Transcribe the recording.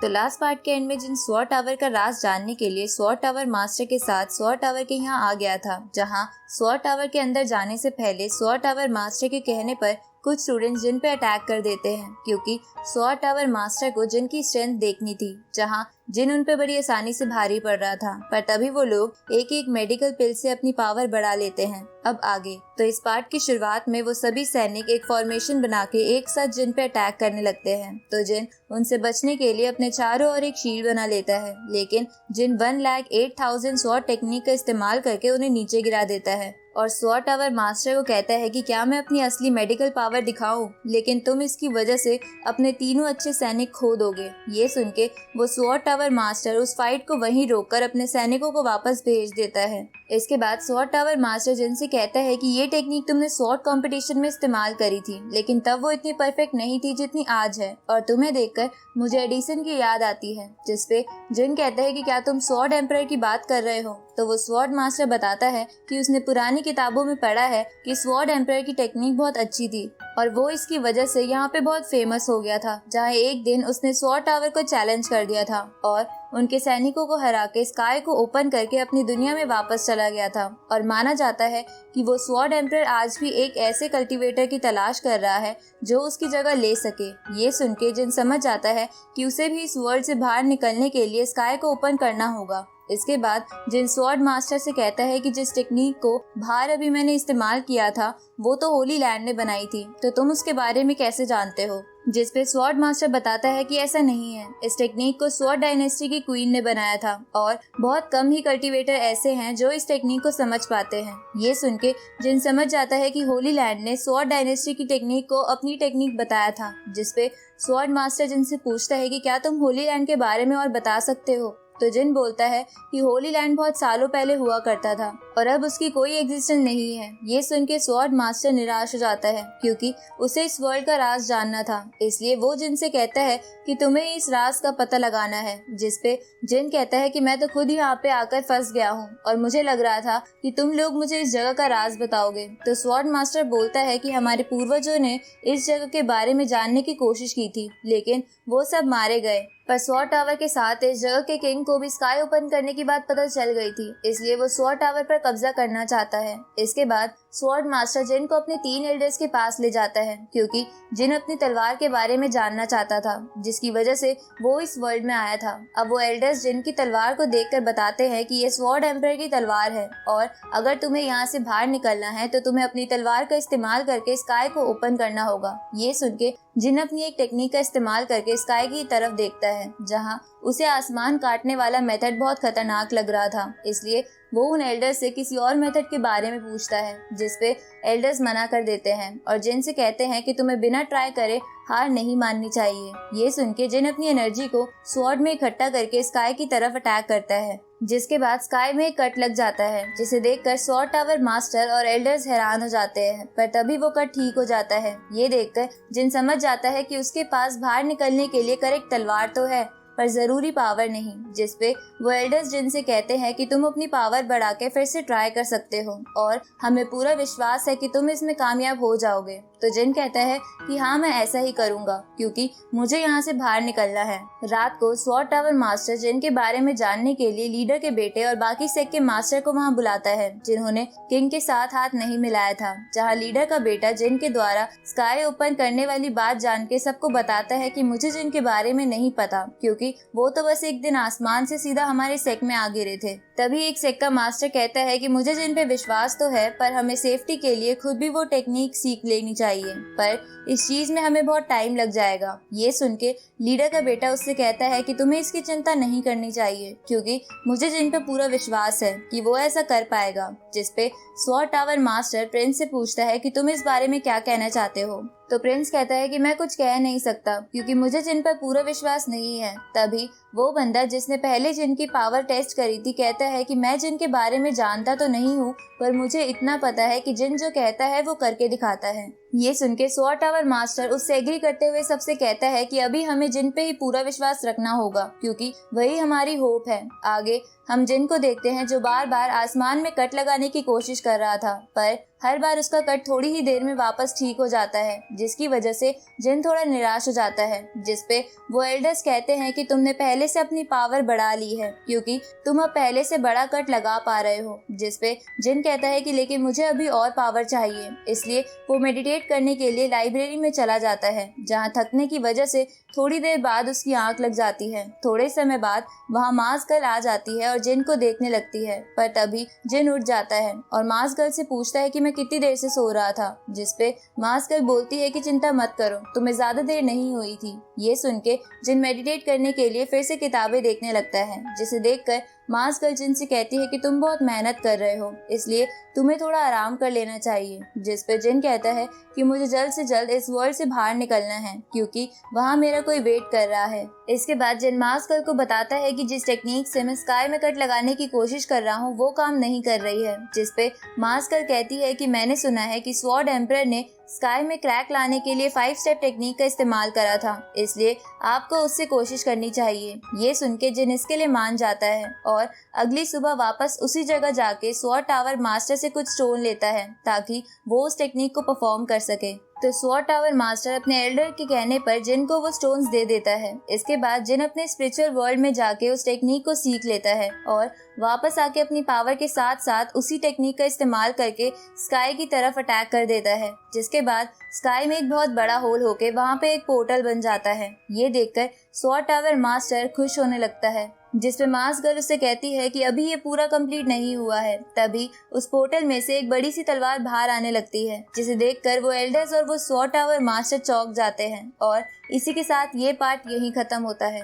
तो last part के and में जिन स्वॉर्ड टावर का राज जानने के लिए स्वॉर्ड टावर मास्टर के साथ स्वॉर्ड टावर के यहाँ आ गया था, जहाँ स्वॉर्ड टावर के अंदर जाने से पहले स्वॉर्ड टावर मास्टर के कहने पर कुछ स्टूडेंट्स जिन पे अटैक कर देते हैं, क्योंकि स्वॉर्ड टावर मास्टर को जिन की स्ट्रेंथ देखनी थी, जहां जिन उन पे बड़ी आसानी से भारी पड़ रहा था। पर तभी वो लोग एक एक मेडिकल पिल से अपनी पावर बढ़ा लेते हैं। अब आगे तो इस पार्ट की शुरुआत में वो सभी सैनिक एक फॉर्मेशन बना के एक साथ जिन पे अटैक करने लगते हैं। तो जिन उनसे बचने के लिए अपने चारों ओर एक शील्ड बना लेता है, लेकिन जिन 1,08,000 स्वॉर्ड टेक्निक का इस्तेमाल करके उन्हें नीचे गिरा देता है और स्वॉर्ड टावर मास्टर को कहता है कि क्या मैं अपनी असली मेडिकल पावर दिखाऊं, लेकिन तुम इसकी वजह से अपने तीनों अच्छे सैनिक खो दोगे। ये सुन के वो स्वॉर्ड टावर मास्टर उस फाइट को वहीं रोककर अपने सैनिकों को वापस भेज देता है। इसके बाद स्वॉर्ड टावर मास्टर जिनसे कहता है कि ये टेक्निक तुमने स्वॉर्ड कंपटीशन में इस्तेमाल करी थी, लेकिन तब वो इतनी परफेक्ट नहीं थी जितनी आज है, और तुम्हें देखकर मुझे एडिसन की याद आती है। जिसपे जिन कहता है कि क्या तुम स्वॉर्ड एम्परर की बात कर रहे हो। तो वो स्वॉर्ड मास्टर बताता है कि उसने पुरानी किताबों में पढ़ा है कि स्वॉर्ड एम्परर की टेक्निक बहुत अच्छी थी और वो इसकी वजह से यहाँ पे बहुत फेमस हो गया था, जहाँ एक दिन उसने स्वॉर्ड टावर को चैलेंज कर दिया था और उनके सैनिकों को हरा के स्काई को ओपन करके अपनी दुनिया में वापस चला गया था। और माना जाता है कि वो स्वॉर्ड एम्परर आज भी एक ऐसे कल्टीवेटर की तलाश कर रहा है जो उसकी जगह ले सके। ये सुन के जिन समझ जाता है कि उसे भी इस वर्ल्ड से बाहर निकलने के लिए स्काई को ओपन करना होगा। इसके बाद जिन स्वॉर्ड मास्टर से कहता है कि जिस टेक्निक को बाहर अभी मैंने इस्तेमाल किया था वो तो होली लैंड ने बनाई थी, तो तुम उसके बारे में कैसे जानते हो। जिस पे स्वॉर्ड मास्टर बताता है कि ऐसा नहीं है, इस टेक्निक को स्वॉर्ड डायनेस्टी की क्वीन ने बनाया था और बहुत कम ही कल्टीवेटर ऐसे हैं जो इस टेक्निक को समझ पाते हैं। ये सुन के जिन समझ जाता है कि होली लैंड ने स्वॉर्ड डायनेस्टी की टेक्निक को अपनी टेक्निक बताया था। जिस पे स्वॉर्ड मास्टर जिनसे पूछता है कि क्या तुम होली लैंड के बारे में और बता सकते हो। तो जिन बोलता है कि होली लैंड बहुत सालों पहले हुआ करता था और अब उसकी कोई एग्जिस्टेंस नहीं है। ये सुन के स्वॉर्ड मास्टर निराश हो जाता है, क्योंकि उसे इस वर्ल्ड का राज जानना था। इसलिए वो जिन से कहता है कि तुम्हें इस राज का पता लगाना है। जिस पे जिन कहता है कि मैं तो खुद यहाँ पे आकर फंस गया हूँ और मुझे लग रहा था कि तुम लोग मुझे इस जगह का राज बताओगे। तो स्वॉर्ड मास्टर बोलता है कि हमारे पूर्वजों ने इस जगह के बारे में जानने की कोशिश की थी, लेकिन वो सब मारे गए। पर स्वॉर्ड टावर के साथ इस जगह के किंग को भी स्काई ओपन करने की बात पता चल गई थी, इसलिए वो स्वॉर्ड टावर पर कब्जा करना चाहता है। इसके बाद स्वॉर्ड मास्टर जिन को अपने 3 एल्डर्स के पास ले जाता है, क्योंकि जिन अपनी तलवार के बारे में जानना चाहता था, जिसकी वजह से वो इस वर्ल्ड में आया था। अब वो एल्डर्स जिन की तलवार को देखकर बताते हैं कि ये स्वॉर्ड एम्परर की तलवार है और अगर तुम्हें यहाँ से बाहर निकलना है तो तुम्हें अपनी तलवार का इस्तेमाल करके स्काई को ओपन करना होगा। ये सुन के जिन अपनी एक टेक्निक का इस्तेमाल करके स्काई की तरफ देखता है, जहाँ उसे आसमान काटने वाला मेथड बहुत खतरनाक लग रहा था। इसलिए वो उन एल्डर्स से किसी और मेथड के बारे में पूछता है, जिसपे एल्डर्स मना कर देते हैं और जिन से कहते हैं कि तुम्हें बिना ट्राई करे हार नहीं माननी चाहिए। ये सुन के जिन अपनी एनर्जी को स्वॉर्ड में इकट्ठा करके स्काई की तरफ अटैक करता है, जिसके बाद स्काई में एक कट लग जाता है, जिसे देखकर स्वॉर्ड टावर मास्टर और एल्डर्स हैरान हो जाते हैं। पर तभी वो कट ठीक हो जाता है। ये देखकर जिन समझ जाता है कि उसके पास बाहर निकलने के लिए करेक्ट तलवार तो है, पर जरूरी पावर नहीं। जिसपे वो एल्डर्स जिन से कहते हैं कि तुम अपनी पावर बढ़ा के फिर से ट्राई कर सकते हो और हमें पूरा विश्वास है कि तुम इसमें कामयाब हो जाओगे। तो जिन कहता है कि हाँ मैं ऐसा ही करूँगा, क्योंकि मुझे यहाँ से बाहर निकलना है। रात को स्वॉर्ड टावर मास्टर जिन के बारे में जानने के लिए लीडर के बेटे और बाकी सेक के मास्टर को वहाँ बुलाता है, जिन्होंने किंग के साथ हाथ नहीं मिलाया था। जहाँ लीडर का बेटा जिन के द्वारा स्काई ओपन करने वाली बात जान के सबको बताता है कि मुझे जिन के बारे में नहीं पता, क्योंकि वो तो बस एक दिन आसमान से सीधा हमारे सेक में आ गिरे थे। तभी एक सेक का मास्टर कहता है कि मुझे जिन पे विश्वास तो है, पर हमें सेफ्टी के लिए खुद भी वो टेक्निक सीख लेनी चाहिए, पर इस चीज में हमें बहुत टाइम लग जाएगा। ये सुन के लीडर का बेटा उससे कहता है कि तुम्हें इसकी चिंता नहीं करनी चाहिए, क्योंकि मुझे जिन पे पूरा विश्वास है कि वो ऐसा कर पाएगा। जिसपे स्वॉर्ड टावर मास्टर प्रिंस से पूछता है कि तुम इस बारे में क्या कहना चाहते हो। तो प्रिंस कहता है कि मैं कुछ कह नहीं सकता, क्योंकि मुझे जिन पर पूरा विश्वास नहीं है। तभी वो बंदा जिसने पहले जिन की पावर टेस्ट करी थी कहता है कि मैं जिन के बारे में जानता तो नहीं हूँ, पर मुझे इतना पता है कि जिन जो कहता है वो करके दिखाता है। ये सुन के स्वॉर्ड टावर मास्टर उससे एग्री करते हुए सबसे कहता है कि अभी हमें जिन पे ही पूरा विश्वास रखना होगा, क्योंकि वही हमारी होप है। आगे हम जिन को देखते हैं जो बार बार आसमान में कट लगाने की कोशिश कर रहा था, पर हर बार उसका कट थोड़ी ही देर में वापस ठीक हो जाता है, जिसकी वजह से जिन थोड़ा निराश हो जाता है। जिसपे वो एल्डर्स कहते हैं कि तुमने पहले से अपनी पावर बढ़ा ली है, क्योंकि तुम अब पहले से बड़ा कट लगा पा रहे हो। जिसपे जिन कहता है कि लेकिन मुझे अभी और पावर चाहिए, इसलिए वो मेडिटेट करने के लिए लाइब्रेरी में चला जाता है, जहाँ थकने की वजह से थोड़ी देर बाद उसकी आंख लग जाती है। थोड़े समय बाद वहाँ मार्स गर्ल आ जाती है और जिन को देखने लगती है, पर तभी जिन उठ जाता है और मार्स गर्ल से पूछता है कि मैं कितनी देर से सो रहा था। जिसपे मार्स गर्ल बोलती है कि चिंता मत करो, तुम्हें ज्यादा देर नहीं हुई थी। ये सुन के जिन मेडिटेट करने के लिए फिर से किताबें देखने लगता है, जिसे देखकर मार्स गर्ल जिन से कहती है कि तुम बहुत मेहनत कर रहे हो, इसलिए तुम्हें थोड़ा आराम कर लेना चाहिए। जिस पे जिन कहता है कि मुझे जल्द से जल्द इस वर्ल्ड से बाहर निकलना है, क्योंकि वहाँ मेरा कोई वेट कर रहा है। इसके बाद जिन मार्स गर्ल को बताता है कि जिस टेक्निक से मैं स्काई में कट लगाने की कोशिश कर रहा हूँ वो काम नहीं कर रही है। जिस पे मार्स गर्ल कहती है कि मैंने सुना है कि स्वॉर्ड एम्परर ने स्काई में क्रैक लाने के लिए 5 स्टेप टेक्निक का इस्तेमाल करा था, इसलिए आपको उससे कोशिश करनी चाहिए। ये सुन के जिन इसके लिए मान जाता है और अगली सुबह वापस उसी जगह जाके स्वॉर्ड टावर मास्टर से कुछ स्टोन लेता है ताकि वो उस टेक्निक को परफॉर्म कर सके। तो स्वॉर्ड टावर मास्टर अपने एल्डर के कहने पर जिन को वो स्टोन्स दे देता है। इसके बाद जिन अपने स्पिरिचुअल वर्ल्ड में जाके उस टेक्निक को सीख लेता है और वापस आके अपनी पावर के साथ साथ उसी टेक्निक का इस्तेमाल करके स्काई की तरफ अटैक कर देता है। जिसके बाद स्काई में एक बहुत बड़ा होल होके वहाँ पे एक पोर्टल बन जाता है। ये देखकर स्वॉर्ड टावर मास्टर खुश होने लगता है, जिसपे मार्स गर्ल उससे कहती है कि अभी ये पूरा कंप्लीट नहीं हुआ है। तभी उस पोर्टल में से एक बड़ी सी तलवार बाहर आने लगती है, जिसे देखकर वो एल्डर्स और वो स्वॉर्ड टावर मास्टर चौंक जाते हैं। और इसी के साथ ये पार्ट यहीं खत्म होता है।